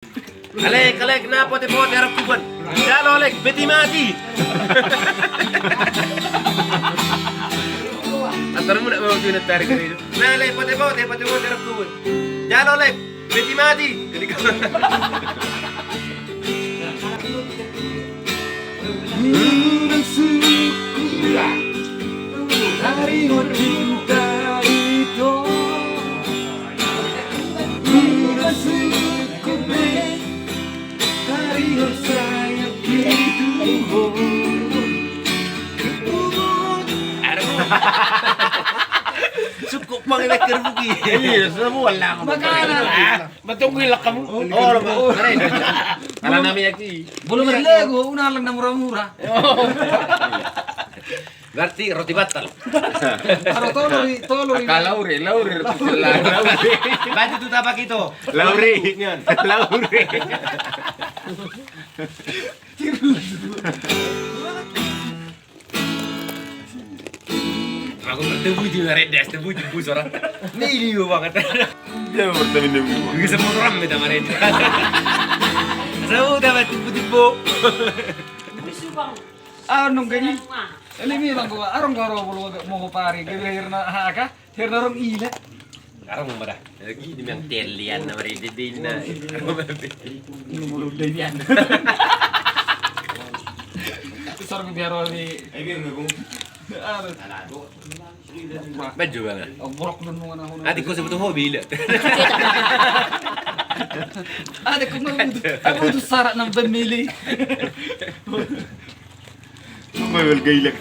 Alek, na pote-pote harap kuban. Jalo Alek, beti mati. Antar mo na mau tarik dito. Na Alek, pote-pote harap kuban. Jalo Alek, beti mati. Bulan suku hari cinta itu bulan suku hari sayap itu Cukup manginak kerbuki. Iya, semua lang. Makana. Matungil kamu. Oh, lo Karena namanya ki. Belum lego una lang na murah-murah. Berarti roti batal. Aro tolori. Lauri. Baju tuh tapak itu. Lauri. Lauri. Aku bertemu di Redes, temu di bus orang. Ini banget. Dia bertemu dengan Bisa semua orang minta Redes. Saya dapat tipu-tipu. Anong ganyan? Alimi lang ko, arong garo bolo mo pare, gawin na haka, hirna rong ila. Sekarang mau marah. Lagi di yang telian na Redes din na. Numero din yan. Sorry ko biaro ni. Ay, biar nggak Baju banget. Ang burok nun mga nahon. Adik ko sebetulnya hobi lah. Ate ko na ako to sara ng pamili. May walgay lang.